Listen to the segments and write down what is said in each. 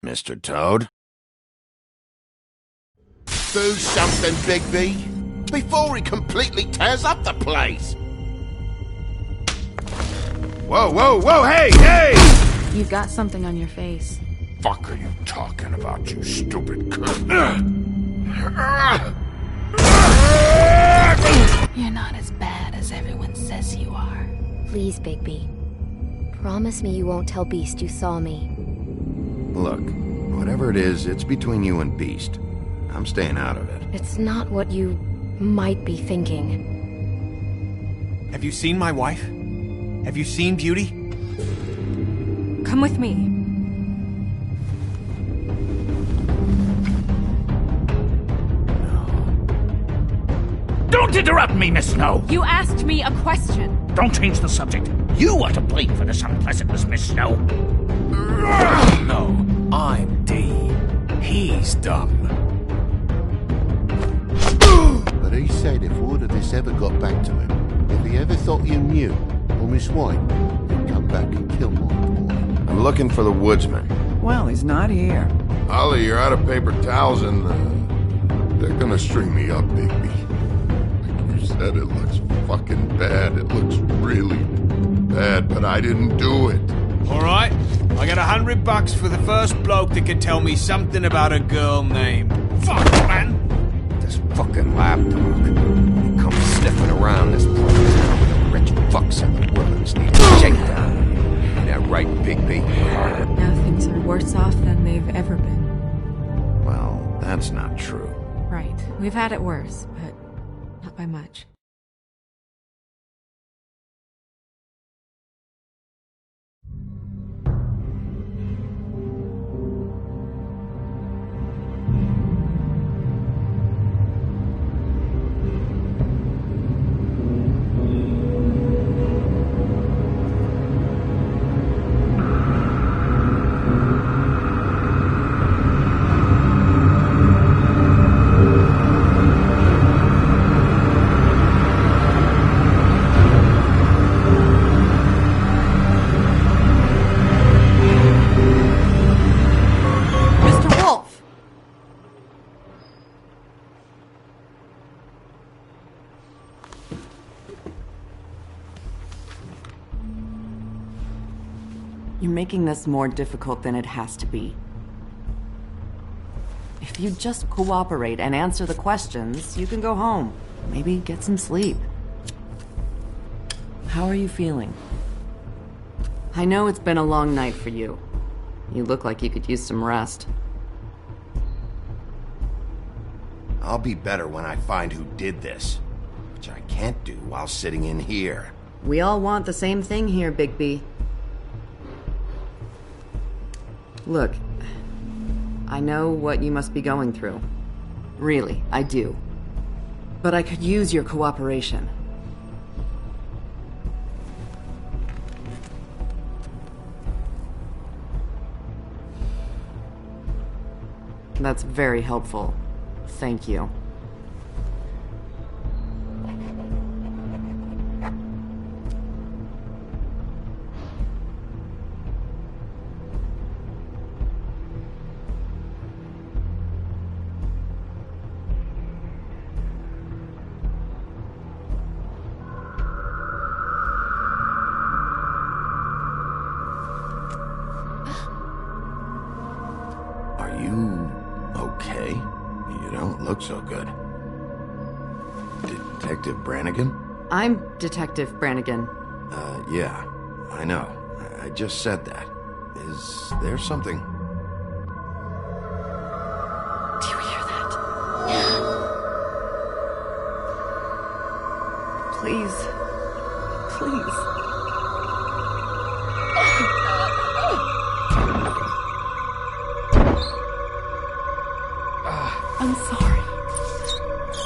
Mr. Toad? Do something, Bigby, before he completely tears up the place! Whoa, whoa, whoa, hey, hey! You've got something on your face. Fuck are you talking about, you stupid cunt? You're not as bad as everyone says you are. Please, Bigby. Promise me you won't tell Beast you saw me. Look, whatever it is, it's between you and Beast. I'm staying out of it. It's not what you might be thinking. Have you seen my wife? Have you seen Beauty? Come with me. Don't interrupt me, Miss Snow! You asked me a question. Don't change the subject. You are to blame for this unpleasantness, Miss Snow. No, I'm D. He's dumb. But he said if word of this ever got back to him, if he ever thought you knew, or Miss White, he'd come back and kill my boy. I'm looking for the woodsman. Well, he's not here. Ollie, you're out of paper towels and, they're gonna string me up, Bigby. Like you said, it looks fucking bad. It looks really bad, but I didn't do it. Alright, I got $100 for the first bloke that can tell me something about a girl named... Fuck, man! This fucking lapdog. He comes sniffing around this place with the rich fucks in the woods need a shakedown. Ain't that right, Bigby? Now things are worse off than they've ever been. Well, that's not true. Right. We've had it worse, but not by much. You're making this more difficult than it has to be. If you just cooperate and answer the questions, you can go home. Maybe get some sleep. How are you feeling? I know it's been a long night for you. You look like you could use some rest. I'll be better when I find who did this, which I can't do while sitting in here. We all want the same thing here, Bigby. Look, I know what you must be going through. Really, I do. But I could use your cooperation. That's very helpful. Thank you. Are you okay? You don't look so good. Detective Brannigan? I'm Detective Brannigan. Yeah, I know. I just said that. Is there something? Do you hear that? Please. Please. I'm sorry.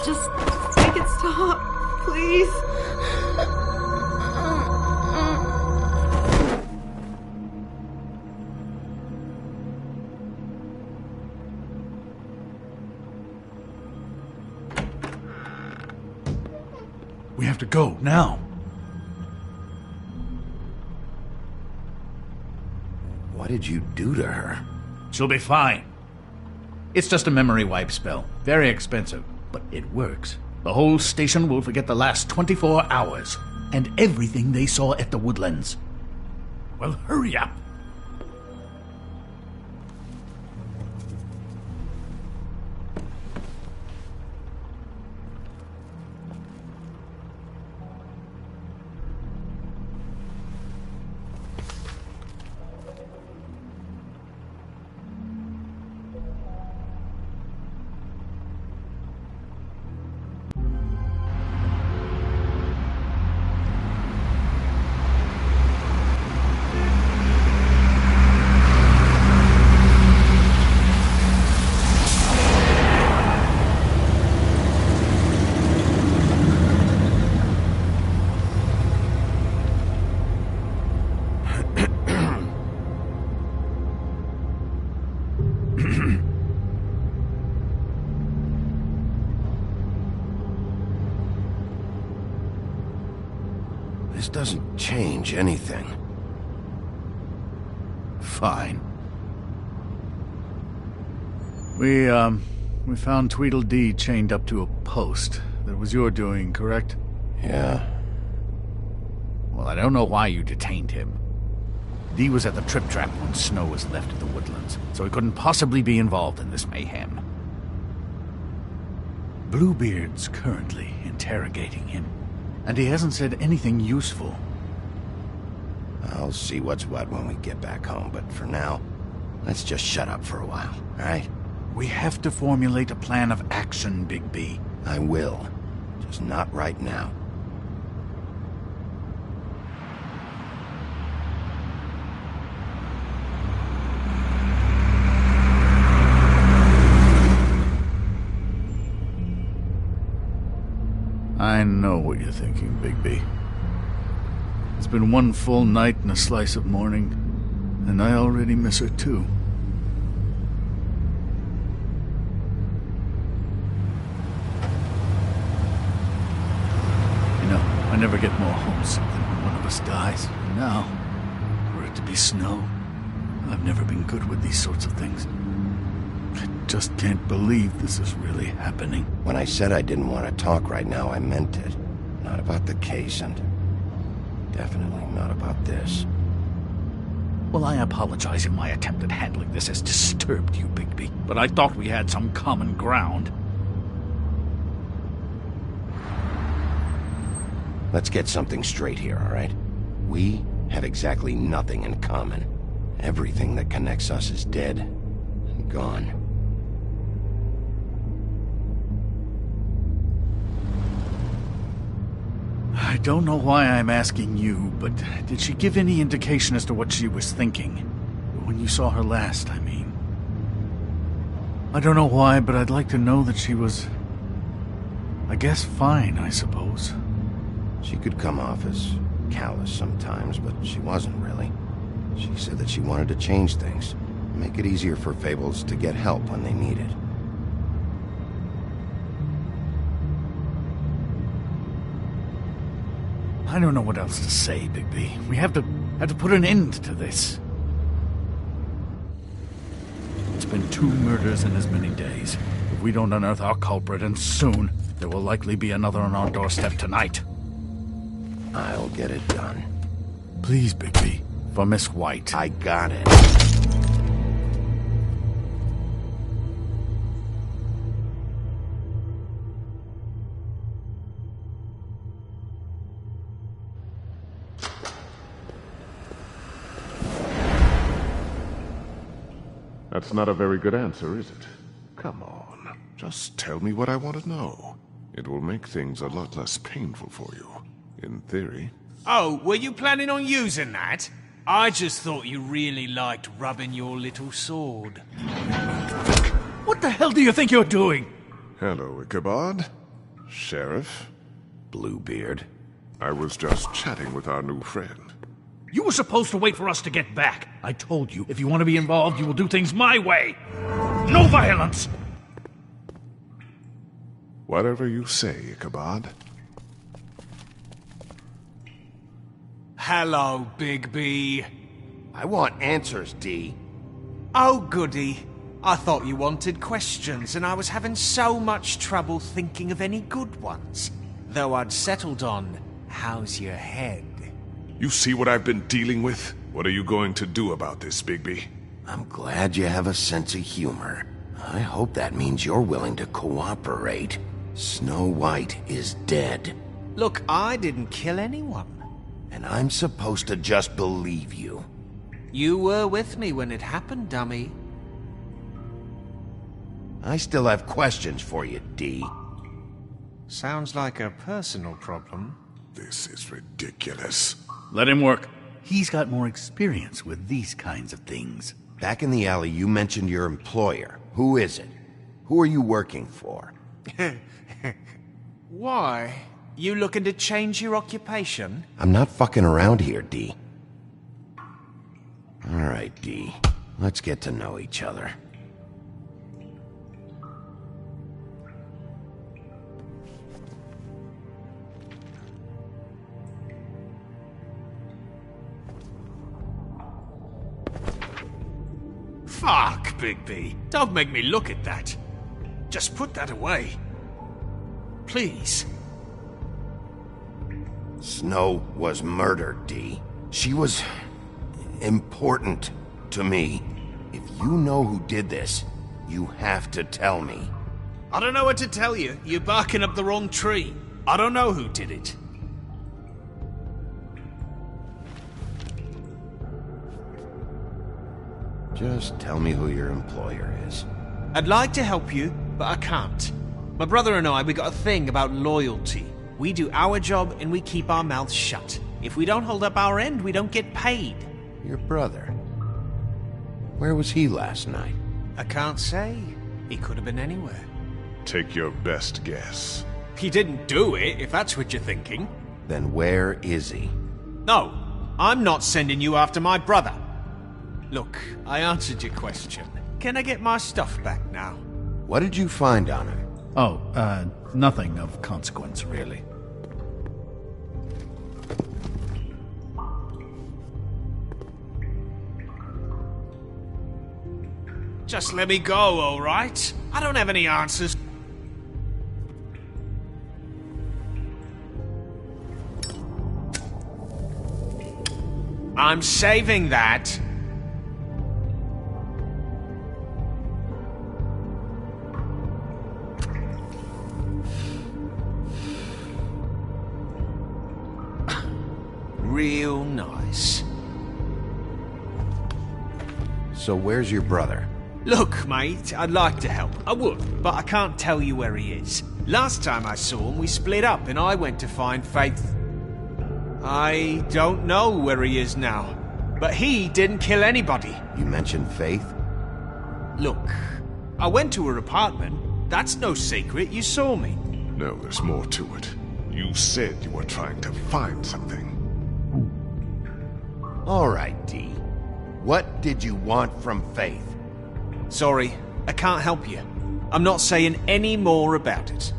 Just make it stop, please. We have to go, now. What did you do to her? She'll be fine. It's just a memory wipe spell. Very expensive, but it works. The whole station will forget the last 24 hours and everything they saw at the Woodlands. Well, hurry up. This doesn't change anything. Fine. We found Tweedledee chained up to a post. That was your doing, correct? Yeah. Well, I don't know why you detained him. Dee was at the Trip Trap when Snow was left at the Woodlands, so he couldn't possibly be involved in this mayhem. Bluebeard's currently interrogating him, and he hasn't said anything useful. I'll see what's what when we get back home, but for now, let's just shut up for a while, alright? We have to formulate a plan of action, Big B. I will. Just not right now. I know what you're thinking, Big B. It's been one full night and a slice of morning, and I already miss her too. You know, I never get more homesick than when one of us dies. And now, for it to be Snow, I've never been good with these sorts of things. I just can't believe this is really happening. When I said I didn't want to talk right now, I meant it. Not about the case, and definitely not about this. Well, I apologize if my attempt at handling this has disturbed you, Bigby, but I thought we had some common ground. Let's get something straight here, all right? We have exactly nothing in common. Everything that connects us is dead and gone. I don't know why I'm asking you, but did she give any indication as to what she was thinking? When you saw her last, I mean. I don't know why, but I'd like to know that she was, I guess, fine, I suppose. She could come off as callous sometimes, but she wasn't really. She said that she wanted to change things, make it easier for Fables to get help when they need it. I don't know what else to say, Bigby. We have to put an end to this. It's been 2 murders in as many days. If we don't unearth our culprit, and soon, there will likely be another on our doorstep tonight. I'll get it done. Please, Bigby. For Miss White. I got it. That's not a very good answer, is it? Come on. Just tell me what I want to know. It will make things a lot less painful for you. In theory. Oh, were you planning on using that? I just thought you really liked rubbing your little sword. What the hell do you think you're doing? Hello, Ichabod. Sheriff. Bluebeard. I was just chatting with our new friend. You were supposed to wait for us to get back. I told you, if you want to be involved, you will do things my way. No violence! Whatever you say, Ichabod. Hello, Big B. I want answers, D. Oh, goody. I thought you wanted questions, and I was having so much trouble thinking of any good ones. Though I'd settled on, how's your head? You see what I've been dealing with? What are you going to do about this, Bigby? I'm glad you have a sense of humor. I hope that means you're willing to cooperate. Snow White is dead. Look, I didn't kill anyone. And I'm supposed to just believe you. You were with me when it happened, dummy. I still have questions for you, D. Sounds like a personal problem. This is ridiculous. Let him work. He's got more experience with these kinds of things. Back in the alley, you mentioned your employer. Who is it? Who are you working for? Why? You looking to change your occupation? I'm not fucking around here, D. All right, D. Let's get to know each other. Fuck, Bigby. Don't make me look at that. Just put that away. Please. Snow was murdered, D. She was important to me. If you know who did this, you have to tell me. I don't know what to tell you. You're barking up the wrong tree. I don't know who did it. Just tell me who your employer is. I'd like to help you, but I can't. My brother and I, we got a thing about loyalty. We do our job and we keep our mouths shut. If we don't hold up our end, we don't get paid. Your brother? Where was he last night? I can't say. He could have been anywhere. Take your best guess. He didn't do it, if that's what you're thinking. Then where is he? No, I'm not sending you after my brother. Look, I answered your question. Can I get my stuff back now? What did you find on him? Oh, nothing of consequence, really. Just let me go, all right? I don't have any answers. I'm saving that. Real nice. So where's your brother? Look, mate, I'd like to help. I would, but I can't tell you where he is. Last time I saw him, we split up and I went to find Faith. I don't know where he is now, but he didn't kill anybody. You mentioned Faith? Look, I went to her apartment. That's no secret, you saw me. No, there's more to it. You said you were trying to find something. All right, D. What did you want from Faith? Sorry, I can't help you. I'm not saying any more about it.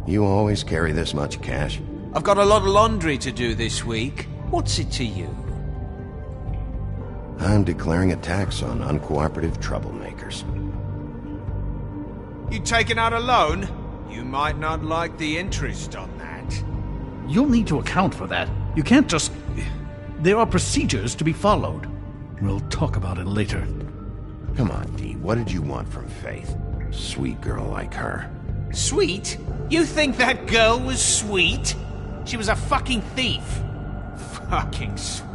You always carry this much cash? I've got a lot of laundry to do this week. What's it to you? I'm declaring a tax on uncooperative troublemakers. You taking out a loan? You might not like the interest on that. You'll need to account for that. You can't just... There are procedures to be followed. We'll talk about it later. Come on, D. What did you want from Faith? Sweet girl like her. Sweet? You think that girl was sweet? She was a fucking thief. Fucking sweet.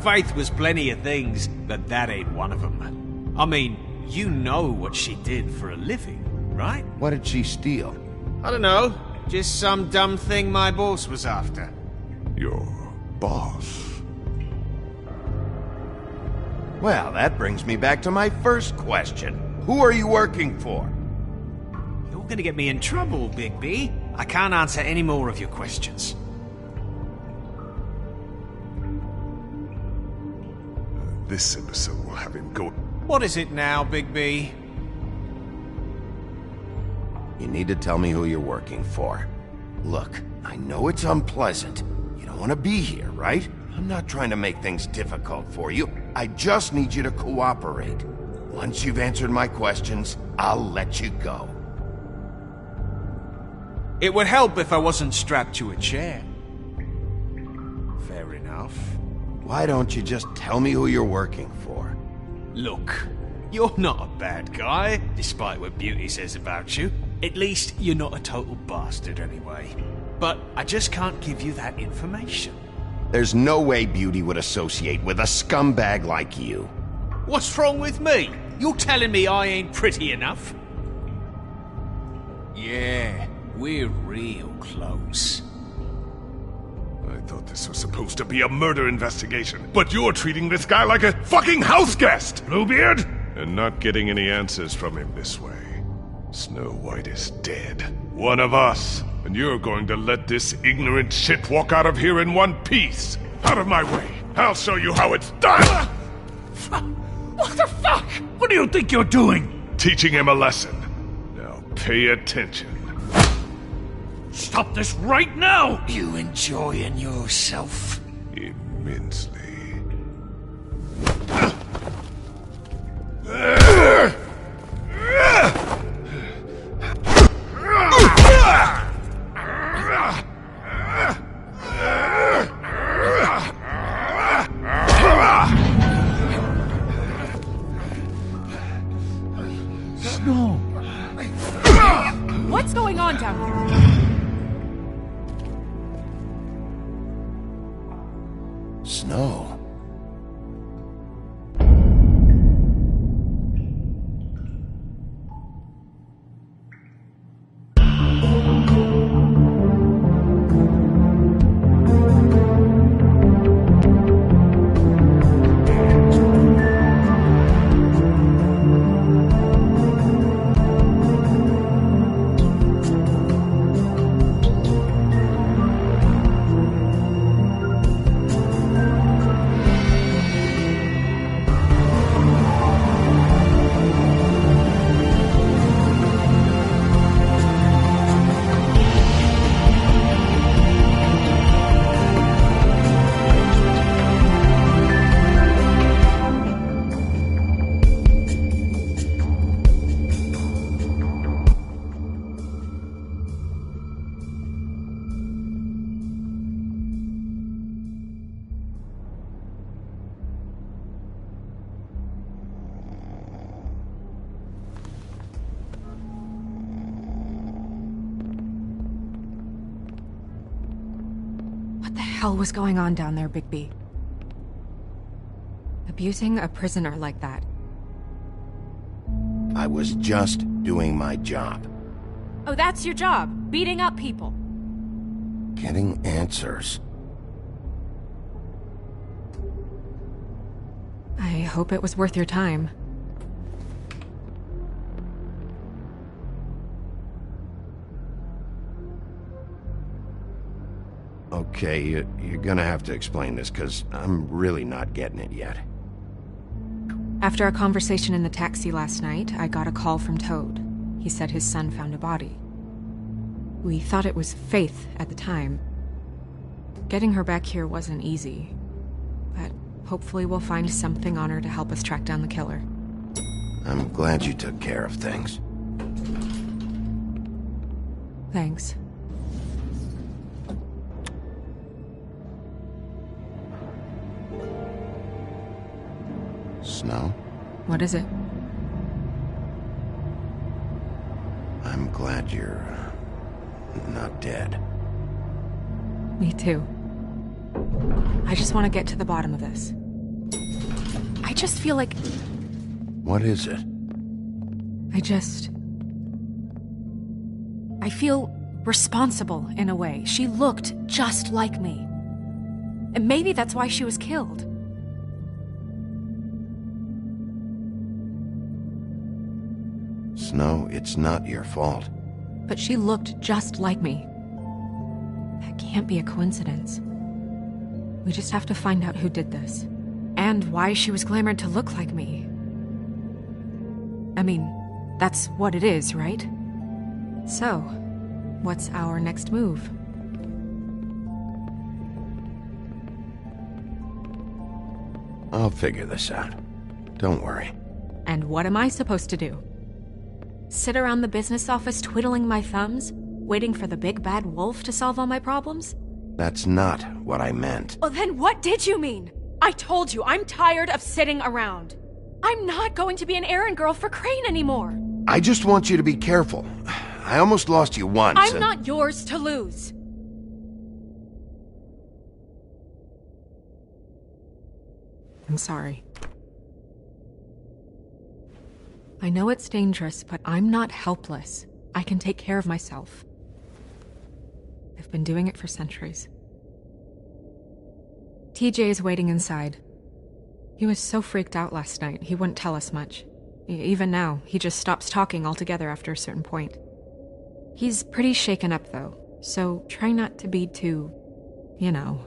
Faith was plenty of things, but that ain't one of them. I mean, you know what she did for a living, right? What did she steal? I don't know. Just some dumb thing my boss was after. Your boss? Well, that brings me back to my first question. Who are you working for? You're gonna get me in trouble, Bigby. I can't answer any more of your questions. This imbecile will have him go... What is it now, Bigby? You need to tell me who you're working for. Look, I know it's unpleasant. You don't want to be here, right? I'm not trying to make things difficult for you. I just need you to cooperate. Once you've answered my questions, I'll let you go. It would help if I wasn't strapped to a chair. Fair enough. Why don't you just tell me who you're working for? Look, you're not a bad guy, despite what Beauty says about you. At least, you're not a total bastard anyway. But I just can't give you that information. There's no way Beauty would associate with a scumbag like you. What's wrong with me? You're telling me I ain't pretty enough? Yeah, we're real close. I thought this was supposed to be a murder investigation, but you're treating this guy like a fucking house guest, Bluebeard! And not getting any answers from him this way. Snow White is dead. One of us. And you're going to let this ignorant shit walk out of here in one piece. Out of my way. I'll show you how it's done! What the fuck? What do you think you're doing? Teaching him a lesson. Now pay attention. Stop this right now! You enjoying yourself? Immensely. Snow! What's going on down here? Snow. What the hell was going on down there, Bigby? Abusing a prisoner like that. I was just doing my job. Oh, that's your job? Beating up people? Getting answers. I hope it was worth your time. Okay, you're gonna have to explain this, because I'm really not getting it yet. After a conversation in the taxi last night, I got a call from Toad. He said his son found a body. We thought it was Faith at the time. Getting her back here wasn't easy, but hopefully we'll find something on her to help us track down the killer. I'm glad you took care of things. Thanks. Snow? What is it? I'm glad you're not dead. Me too. I just want to get to the bottom of this. I just feel like... What is it? I feel responsible in a way. She looked just like me. And maybe that's why she was killed. Snow, it's not your fault. But she looked just like me. That can't be a coincidence. We just have to find out who did this. And why she was glamored to look like me. I mean, that's what it is, right? So, what's our next move? I'll figure this out. Don't worry. And what am I supposed to do? Sit around the business office twiddling my thumbs, waiting for the big bad wolf to solve all my problems? That's not what I meant. Well, then what did you mean? I told you, I'm tired of sitting around. I'm not going to be an errand girl for Crane anymore. I just want you to be careful. I almost lost you once. I'm not yours to lose. I'm sorry. I know it's dangerous, but I'm not helpless. I can take care of myself. I've been doing it for centuries. TJ is waiting inside. He was so freaked out last night, he wouldn't tell us much. Even now, he just stops talking altogether after a certain point. He's pretty shaken up, though, so try not to be too, you know.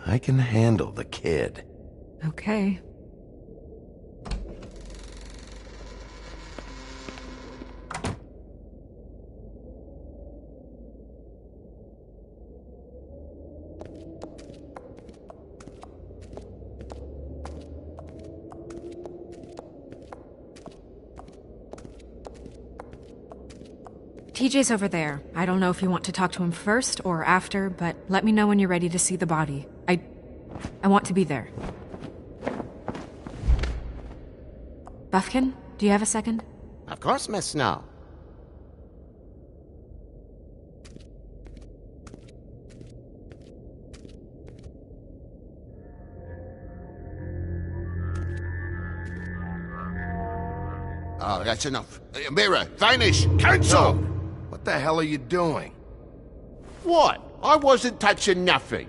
I can handle the kid. Okay. TJ's over there. I don't know if you want to talk to him first or after, but let me know when you're ready to see the body. I want to be there. Buffkin, do you have a second? Of course, Miss Snow. Oh, that's enough. Mirror, vanish! Cancel! What the hell are you doing? What? I wasn't touching nothing.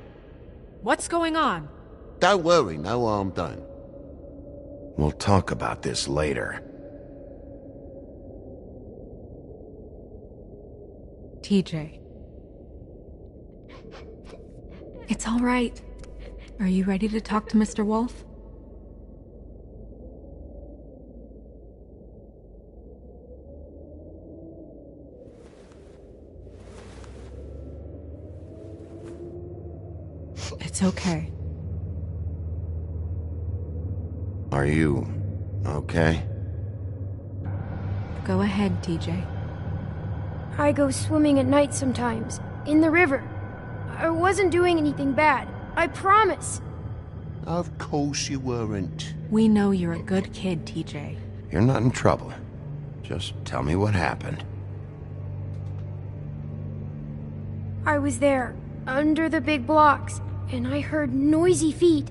What's going on? Don't worry, no harm done. We'll talk about this later. TJ. It's all right. Are you ready to talk to Mr. Wolf? It's okay. Are you okay? Go ahead, TJ. I go swimming at night sometimes, in the river. I wasn't doing anything bad, I promise. Of course you weren't. We know you're a good kid, TJ. You're not in trouble. Just tell me what happened. I was there, under the big blocks, and I heard noisy feet.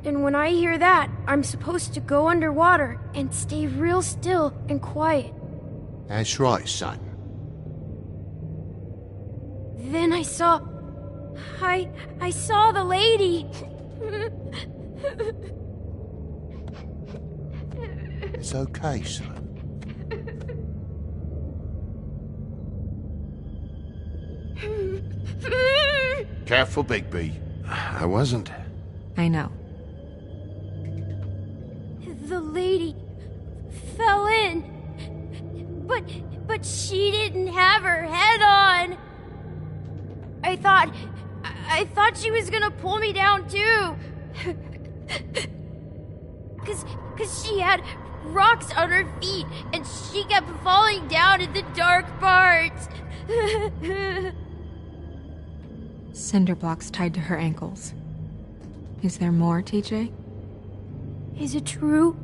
And when I hear that, I'm supposed to go underwater and stay real still and quiet. That's right, son. Then I saw the lady. It's okay, son. Careful, Bigby. I wasn't. I know. The lady fell in. But she didn't have her head on. I thought she was gonna pull me down too. Cause she had rocks on her feet and she kept falling down in the dark parts. Cinder blocks tied to her ankles. Is there more, TJ? Is it true?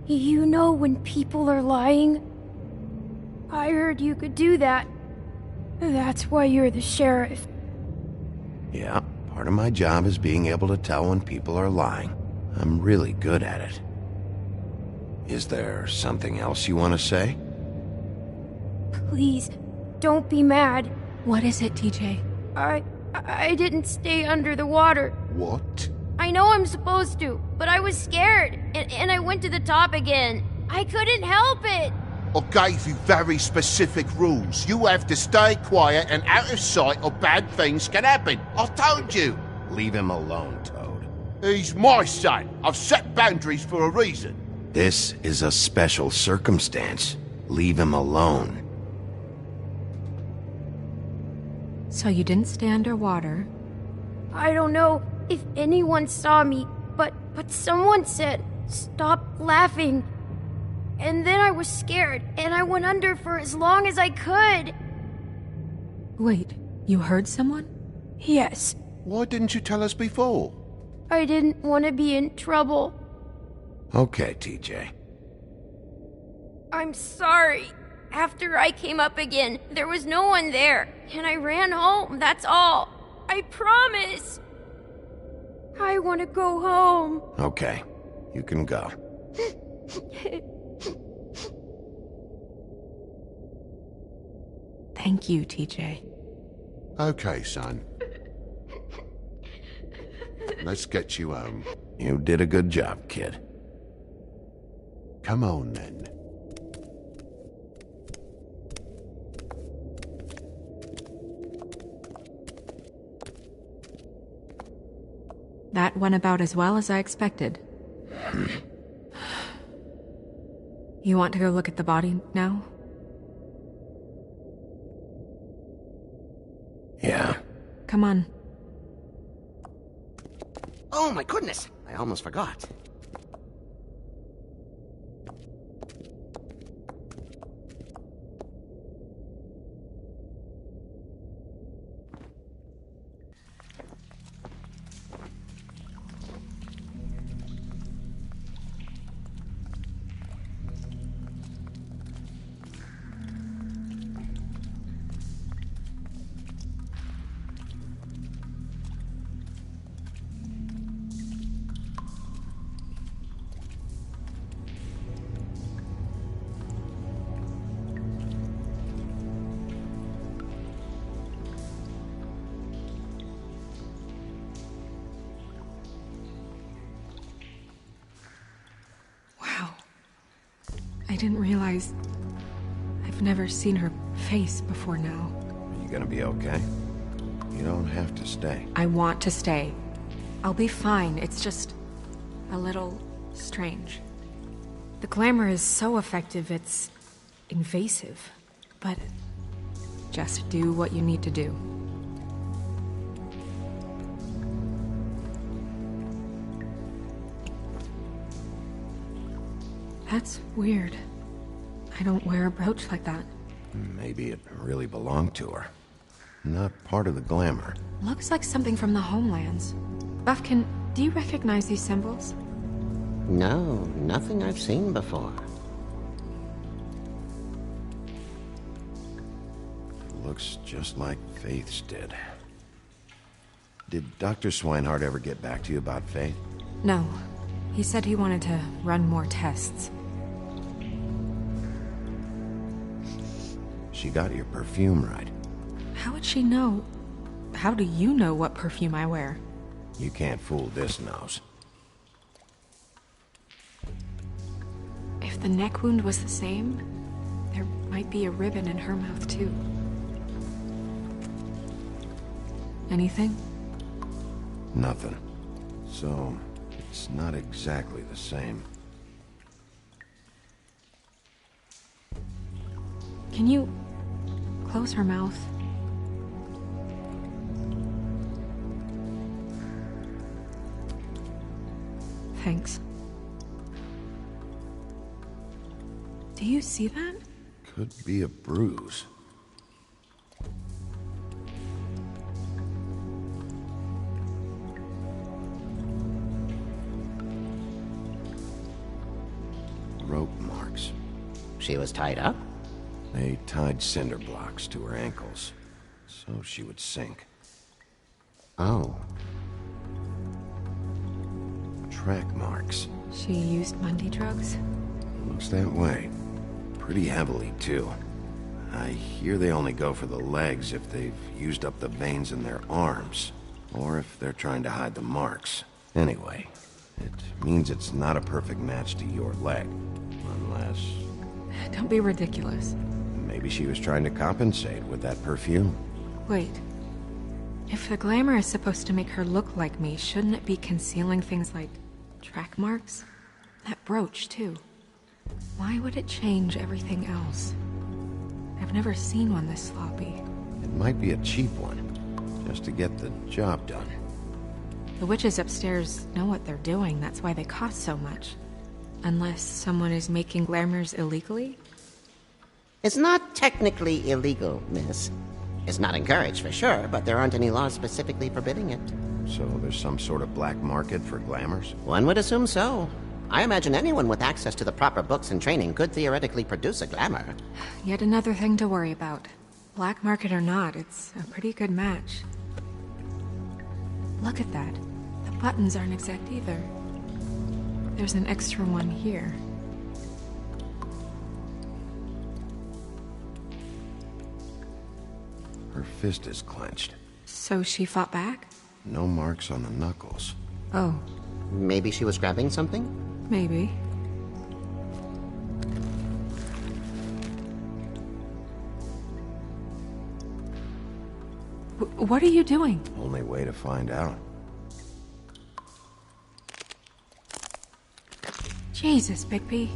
You know when people are lying? I heard you could do that. That's why you're the sheriff. Yeah, part of my job is being able to tell when people are lying. I'm really good at it. Is there something else you want to say? Please, don't be mad. What is it, TJ? I didn't stay under the water. What? I know I'm supposed to, but I was scared, and I went to the top again. I couldn't help it. I gave you very specific rules. You have to stay quiet and out of sight or bad things can happen. I told you. Leave him alone, Toad. He's my son. I've set boundaries for a reason. This is a special circumstance. Leave him alone. So you didn't stay underwater? I don't know if anyone saw me, but someone said, "Stop laughing." And then I was scared, and I went under for as long as I could. Wait, you heard someone? Yes. Why didn't you tell us before? I didn't want to be in trouble. Okay, TJ. I'm sorry. After I came up again, there was no one there, and I ran home, that's all. I promise. I want to go home. Okay, you can go. Thank you, TJ. Okay, son. Let's get you home. You did a good job, kid. Come on, then. That went about as well as I expected. You want to go look at the body now? Yeah. Come on. Oh my goodness! I almost forgot. I didn't realize... I've never seen her face before now. Are you gonna be okay? You don't have to stay. I want to stay. I'll be fine, it's just... a little... strange. The glamour is so effective, it's... invasive. But... just do what you need to do. That's weird. I don't wear a brooch like that. Maybe it really belonged to her. Not part of the glamour. Looks like something from the homelands. Buffkin, do you recognize these symbols? No, nothing I've seen before. It looks just like Faith's did. Did Dr. Swinehart ever get back to you about Faith? No. He said he wanted to run more tests. She got your perfume right. How would she know? How do you know what perfume I wear? You can't fool this nose. If the neck wound was the same, there might be a ribbon in her mouth too. Anything? Nothing. So, it's not exactly the same. Can you close her mouth? Thanks. Do you see that? Could be a bruise. Rope marks. She was tied up? They tied cinder blocks to her ankles, so she would sink. Oh. Track marks. She used Mundy drugs? Looks that way. Pretty heavily, too. I hear they only go for the legs if they've used up the veins in their arms, or if they're trying to hide the marks. Anyway, it means it's not a perfect match to your leg, unless... Don't be ridiculous. Maybe she was trying to compensate with that perfume. Wait. If the glamour is supposed to make her look like me, shouldn't it be concealing things like track marks? That brooch, too. Why would it change everything else? I've never seen one this sloppy. It might be a cheap one, just to get the job done. The witches upstairs know what they're doing, that's why they cost so much. Unless someone is making glamours illegally? It's not technically illegal, miss. It's not encouraged for sure, but there aren't any laws specifically forbidding it. So there's some sort of black market for glamours? One would assume so. I imagine anyone with access to the proper books and training could theoretically produce a glamour. Yet another thing to worry about. Black market or not, it's a pretty good match. Look at that. The buttons aren't exact either. There's an extra one here. Her fist is clenched. So she fought back? No marks on the knuckles. Oh. Maybe she was grabbing something? Maybe. What are you doing? Only way to find out. Jesus, Bigby.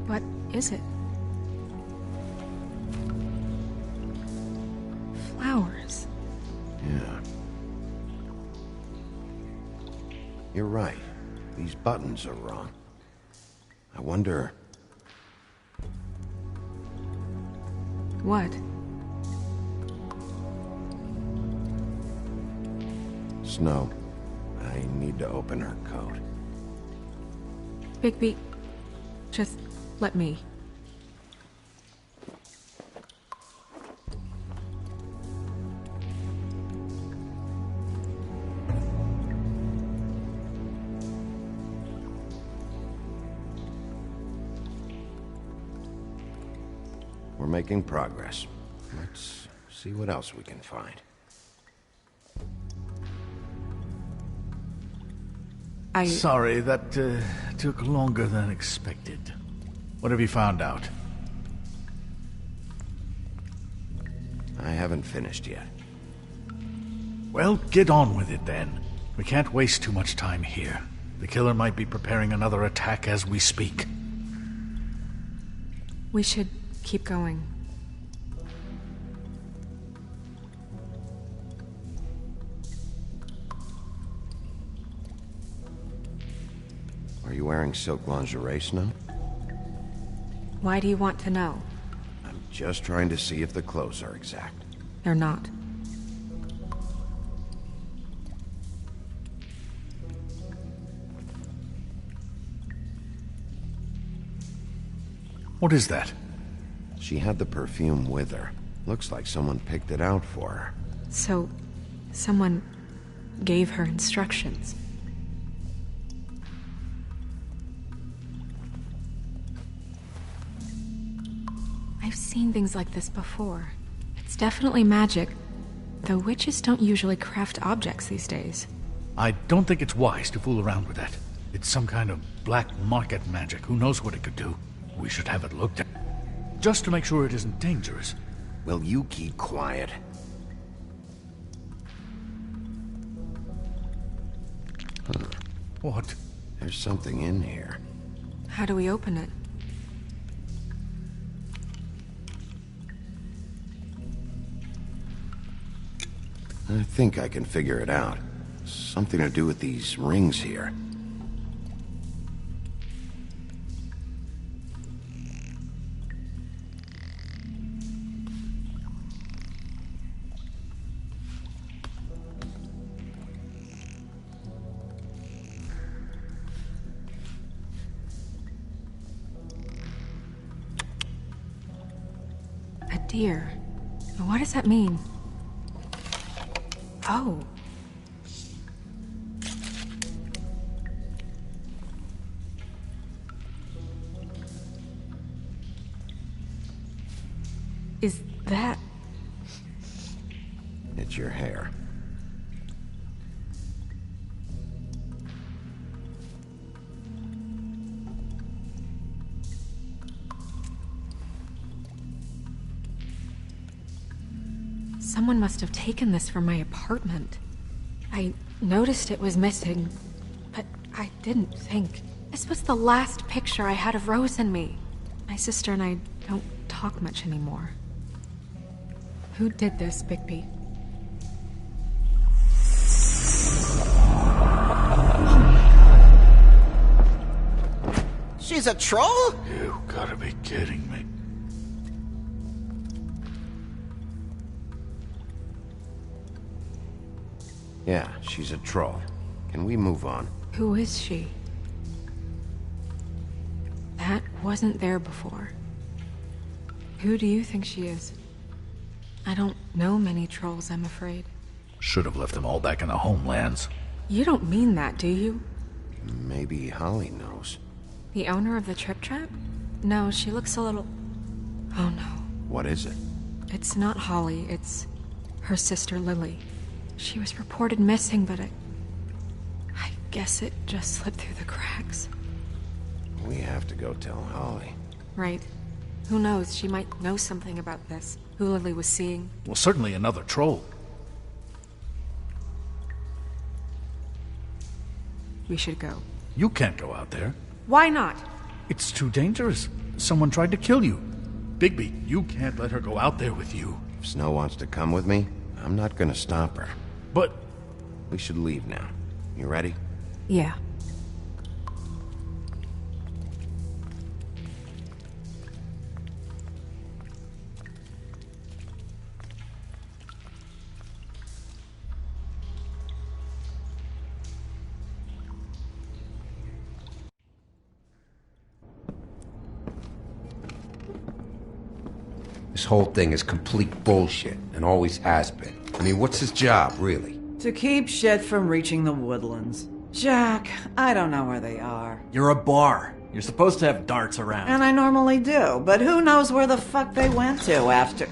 What is it? Flowers. Yeah. You're right. These buttons are wrong. I wonder... What? Snow, I need to open her coat. Bigby, just let me. We're making progress. Let's see what else we can find. Sorry, that took longer than expected. What have you found out? I haven't finished yet. Well, get on with it then. We can't waste too much time here. The killer might be preparing another attack as we speak. We should keep going. Are you wearing silk lingerie, Snow? Why do you want to know? I'm just trying to see if the clothes are exact. They're not. What is that? She had the perfume with her. Looks like someone picked it out for her. So, someone gave her instructions. I've seen things like this before. It's definitely magic, though witches don't usually craft objects these days. I don't think it's wise to fool around with that. It's some kind of black market magic. Who knows what it could do? We should have it looked at. Just to make sure it isn't dangerous. Will you keep quiet? Huh. What? There's something in here. How do we open it? I think I can figure it out. Something to do with these rings here. A deer. What does that mean? Oh. Is that... It's your hair. Someone must have taken this from my apartment. I noticed it was missing, but I didn't think. This was the last picture I had of Rose and me. My sister and I don't talk much anymore. Who did this, Bigby? a troll? You gotta be kidding me. Yeah, she's a troll. Can we move on? Who is she? That wasn't there before. Who do you think she is? I don't know many trolls, I'm afraid. Should have left them all back in the homelands. You don't mean that, do you? Maybe Holly knows. The owner of the Trip Trap? No, she looks a little... Oh no. What is it? It's not Holly, it's her sister Lily. She was reported missing, but I guess it just slipped through the cracks. We have to go tell Holly. Right. Who knows, she might know something about this. Who Lily was seeing. Well, certainly another troll. We should go. You can't go out there. Why not? It's too dangerous. Someone tried to kill you. Bigby, you can't let her go out there with you. If Snow wants to come with me, I'm not gonna stop her. But... We should leave now. You ready? Yeah. This whole thing is complete bullshit, and always has been. I mean, what's his job, really? To keep shit from reaching the woodlands. Jack, I don't know where they are. You're a bar. You're supposed to have darts around. And I normally do, but who knows where the fuck they went to after...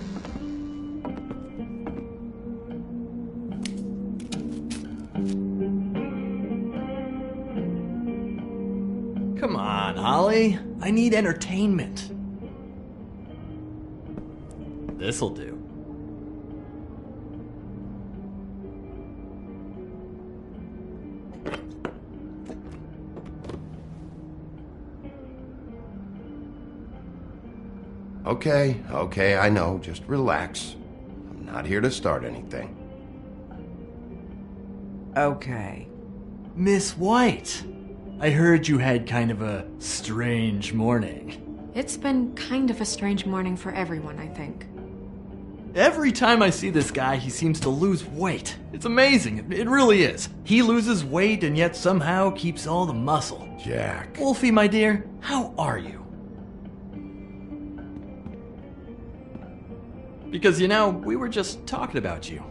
Come on, Holly. I need entertainment. This'll do. Okay, I know. Just relax. I'm not here to start anything. Okay. Miss White, I heard you had kind of a strange morning. It's been kind of a strange morning for everyone, I think. Every time I see this guy, he seems to lose weight. It's amazing. It really is. He loses weight and yet somehow keeps all the muscle. Jack. Wolfie, my dear, how are you? Because, you know, we were just talking about you.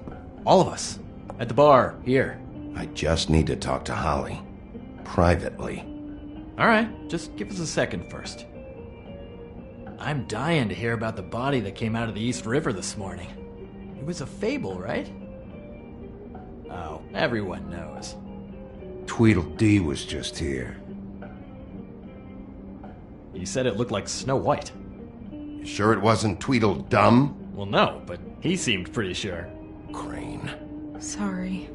All of us. At the bar, here. I just need to talk to Holly. Privately. Alright, just give us a second first. I'm dying to hear about the body that came out of the East River this morning. It was a fable, right? Oh, everyone knows. Tweedledee was just here. You said it looked like Snow White. You sure it wasn't Tweedledum? Well, no, but he seemed pretty sure. Crane. Sorry.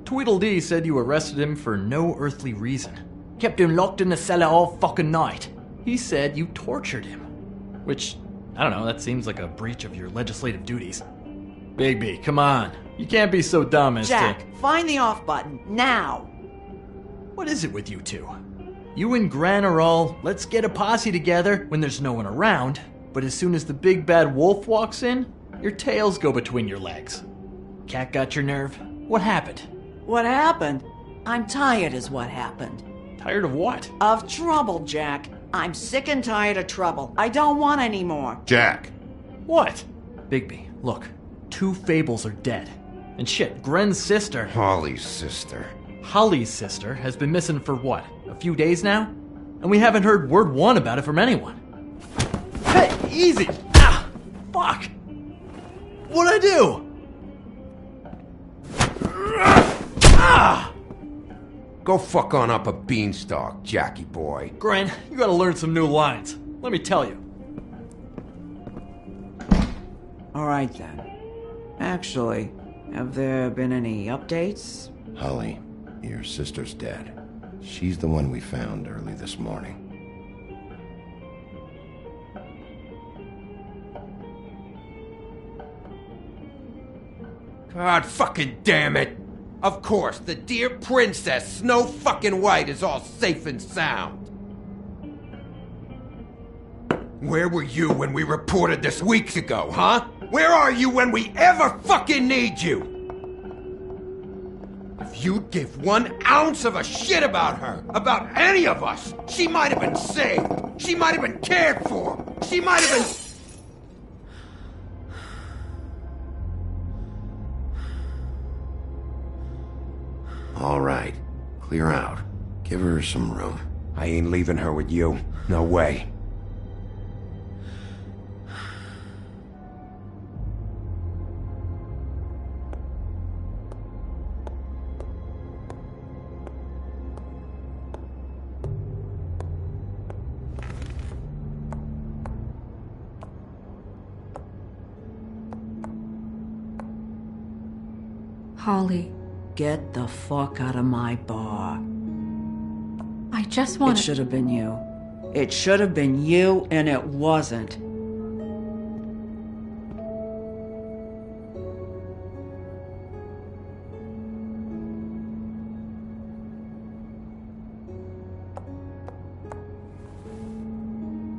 Tweedledee said you arrested him for no earthly reason. Kept him locked in the cellar all fucking night. He said you tortured him. Which, I don't know, that seems like a breach of your legislative duties. Bigby, come on. You can't be so dumb as Jack, find the off button, now! What is it with you two? You and Gran are all, let's get a posse together when there's no one around, but as soon as the big bad wolf walks in, your tails go between your legs. Cat got your nerve? What happened? What happened? I'm tired is what happened. Tired of what? Of trouble, Jack. I'm sick and tired of trouble. I don't want any more. Jack. What? Bigby, look. 2 fables are dead. And shit, Gren's sister... Holly's sister. Holly's sister has been missing for what? A few days now? And we haven't heard word one about it from anyone. Hey, easy! Ah! Fuck! What'd I do? Ah! Go fuck on up a beanstalk, Jackie boy. Gren, you gotta learn some new lines. Let me tell you. Alright then. Actually, have there been any updates? Holly, your sister's dead. She's the one we found early this morning. God fucking damn it! Of course, the dear princess, Snow fucking White, is all safe and sound. Where were you when we reported this weeks ago, huh? Where are you when we ever fucking need you? If you'd give 1 ounce of a shit about her, about any of us, she might have been saved. She might have been cared for. She might have been... All right. Clear out. Give her some room. I ain't leaving her with you. No way. Holly, Get the fuck out of my bar. I just want It should have been you. It should have been you, and it wasn't.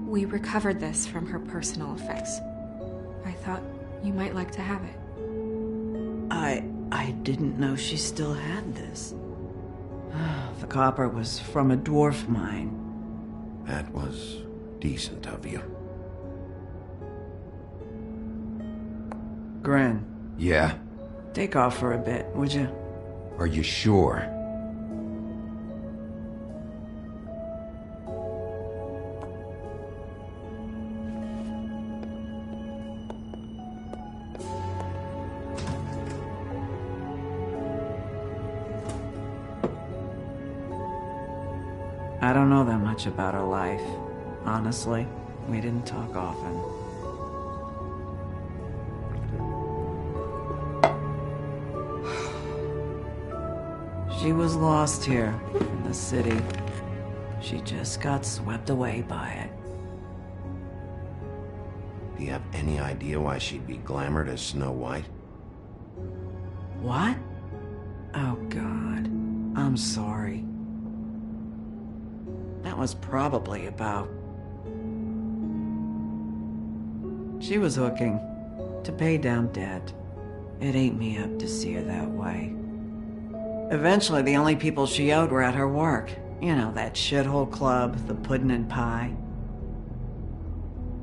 We recovered this from her personal effects. I thought you might like to have it. I didn't know she still had this. The copper was from a dwarf mine. That was decent of you. Gren, Yeah? take off for a bit, would you? Are you sure? I don't know that much about her life. Honestly, we didn't talk often. She was lost here in the city. She just got swept away by it. Do you have any idea why she'd be glamored as Snow White? What? Oh, God. I'm sorry. That was probably about... She was hooking to pay down debt. It ate me up to see her that way. Eventually, the only people she owed were at her work. You know, that shithole club, the Puddin' and Pie.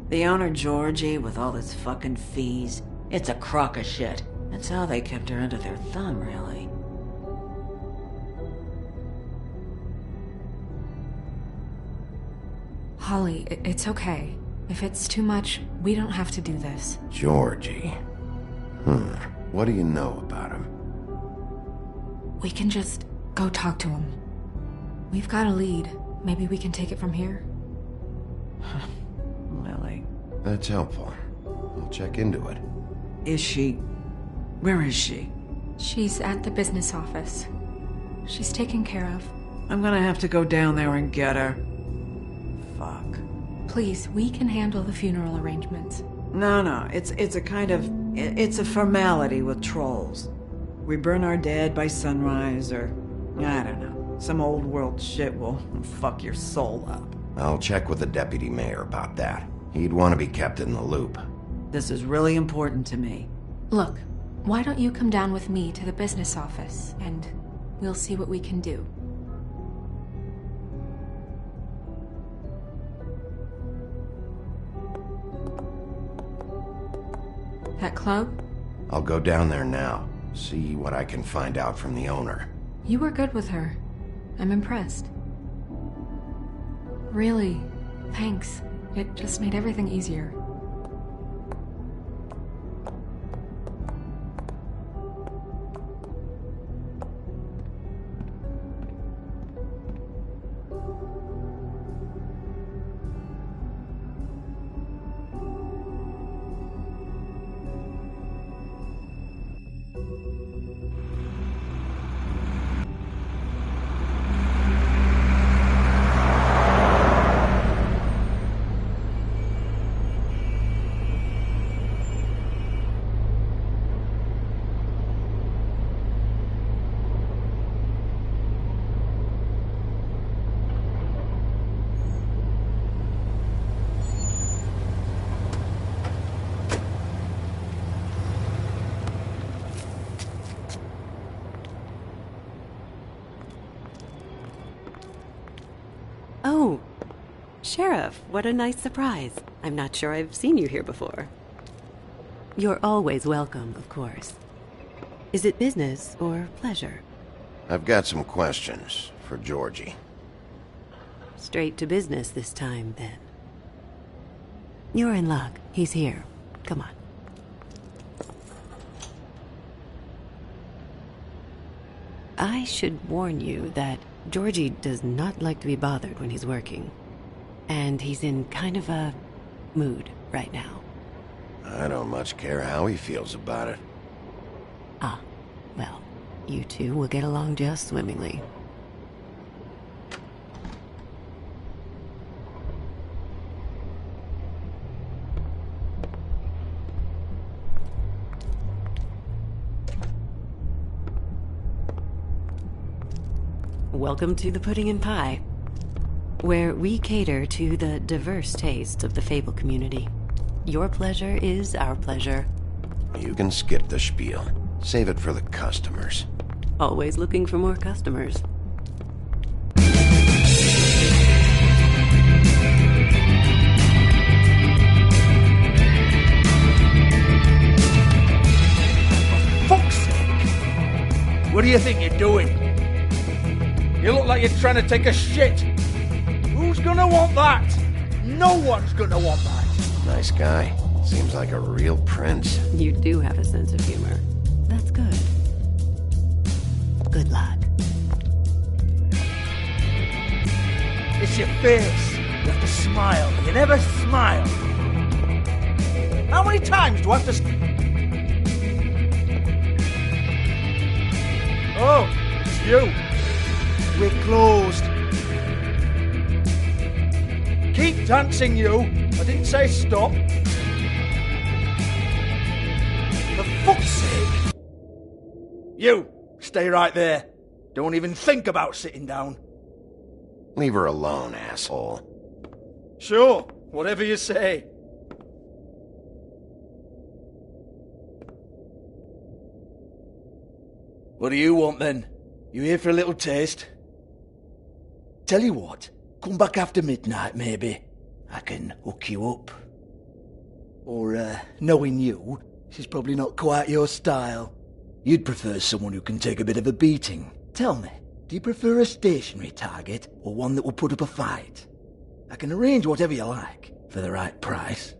The owner, Georgie, with all his fucking fees. It's a crock of shit. That's how they kept her under their thumb, really. Holly, it's okay. If it's too much, we don't have to do this. Georgie. What do you know about him? We can just go talk to him. We've got a lead. Maybe we can take it from here? Lily. That's helpful. I'll check into it. Is she... Where is she? She's at the business office. She's taken care of. I'm gonna have to go down there and get her. Fuck. Please, we can handle the funeral arrangements. No, it's a kind of... It's a formality with trolls. We burn our dead by sunrise, or... I don't know. Some old world shit will fuck your soul up. I'll check with the deputy mayor about that. He'd want to be kept in the loop. This is really important to me. Look, why don't you come down with me to the business office, and we'll see what we can do. That club? I'll go down there now. See what I can find out from the owner. You were good with her. I'm impressed. Really, thanks. It just made everything easier. Sheriff, what a nice surprise. I'm not sure I've seen you here before. You're always welcome, of course. Is it business or pleasure? I've got some questions for Georgie. Straight to business this time, then. You're in luck. He's here. Come on. I should warn you that Georgie does not like to be bothered when he's working. And he's in kind of a mood right now. I don't much care how he feels about it. Ah, well, you two will get along just swimmingly. Welcome to the Pudding and Pie, where we cater to the diverse tastes of the Fable community. Your pleasure is our pleasure. You can skip the spiel. Save it for the customers. Always looking for more customers. Fuck's sake! What do you think you're doing? You look like you're trying to take a shit. Who's gonna want that? No one's gonna want that. Nice guy. Seems like a real prince. You do have a sense of humor. That's good. Good luck. It's your face. You have to smile. You never smile. How many times do I have to... Oh, it's you. We're closed. Keep dancing, you. I didn't say stop. For fuck's sake. You, stay right there. Don't even think about sitting down. Leave her alone, asshole. Sure, whatever you say. What do you want then? You here for a little taste? Tell you what, come back after midnight maybe. I can hook you up. Or, knowing you, she's probably not quite your style. You'd prefer someone who can take a bit of a beating. Tell me, do you prefer a stationary target or one that will put up a fight? I can arrange whatever you like for the right price.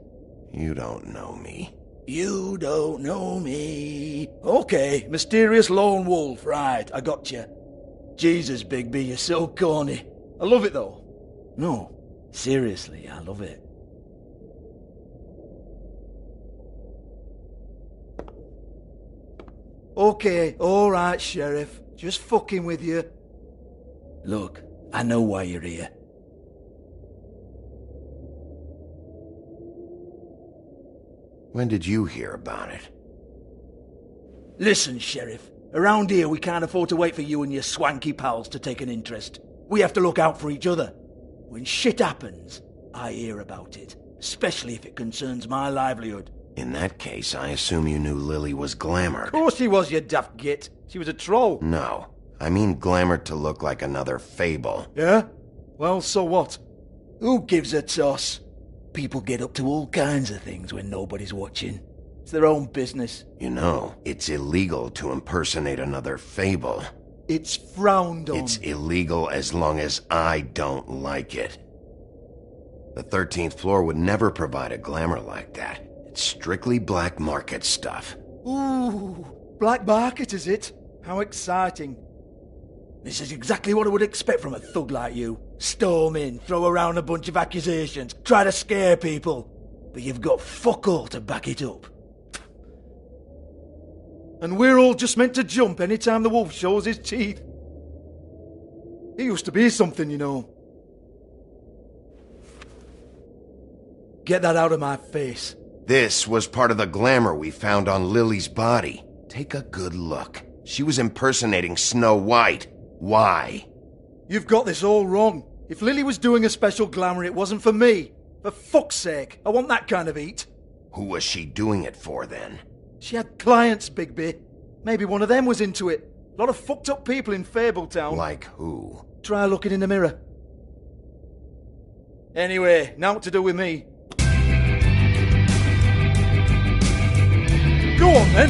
You don't know me. You don't know me. Okay, mysterious lone wolf, right, I got you. Jesus, Bigby, you're so corny. I love it though. No, seriously, I love it. Okay, alright, Sheriff. Just fucking with you. Look, I know why you're here. When did you hear about it? Listen, Sheriff. Around here, we can't afford to wait for you and your swanky pals to take an interest. We have to look out for each other. When shit happens, I hear about it. Especially if it concerns my livelihood. In that case, I assume you knew Lily was glamored. Of course she was, you daft git. She was a troll. No. I mean glamored to look like another Fable. Yeah? Well, so what? Who gives a toss? People get up to all kinds of things when nobody's watching. It's their own business. You know, it's illegal to impersonate another Fable. It's frowned on. It's illegal as long as I don't like it. The 13th floor would never provide a glamour like that. It's strictly black market stuff. Ooh, black market is it? How exciting. This is exactly what I would expect from a thug like you. Storm in, throw around a bunch of accusations, try to scare people. But you've got fuck all to back it up. And we're all just meant to jump any time the wolf shows his teeth. He used to be something, you know. Get that out of my face. This was part of the glamour we found on Lily's body. Take a good look. She was impersonating Snow White. Why? You've got this all wrong. If Lily was doing a special glamour, it wasn't for me. For fuck's sake, I want that kind of eat. Who was she doing it for, then? She had clients, Bigby. Maybe one of them was into it. A lot of fucked up people in Fabletown. Like who? Try looking in the mirror. Anyway, naught to do with me. Go on then.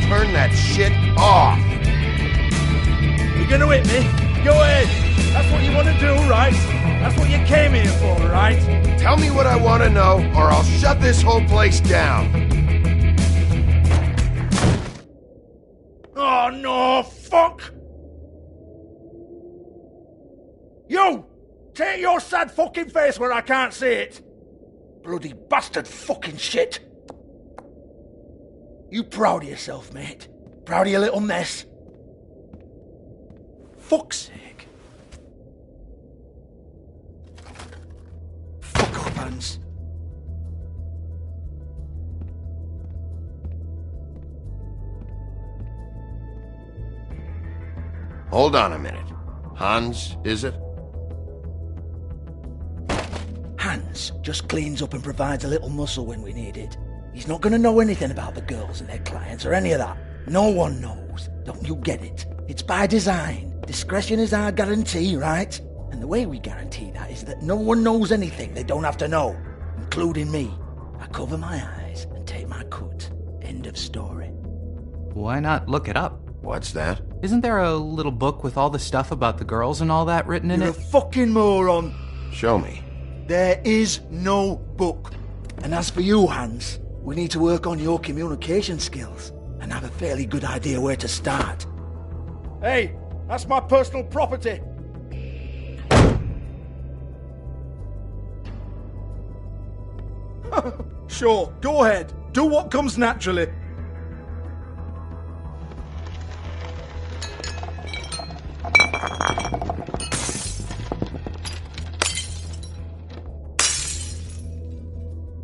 Turn that shit off! You're gonna hit me? Go ahead. That's what you want to do, right? That's what you came here for, right? Tell me what I want to know, or I'll shut this whole place down. Oh no, fuck! You! Take your sad fucking face where I can't see it! Bloody bastard fucking shit! You proud of yourself, mate? Proud of your little mess? Fuck's sake. Fuck off, Hans. Hold on a minute. Hans, is it? Hans just cleans up and provides a little muscle when we need it. He's not going to know anything about the girls and their clients or any of that. No one knows. Don't you get it? It's by design. Discretion is our guarantee, right? And the way we guarantee that is that no one knows anything they don't have to know, including me. I cover my eyes and take my cut. End of story. Why not look it up? What's that? Isn't there a little book with all the stuff about the girls and all that written in You're it? a fucking moron. Show me. There is no book. And as for you, Hans, we need to work on your communication skills and have a fairly good idea where to start. Hey, that's my personal property. Sure, go ahead. Do what comes naturally.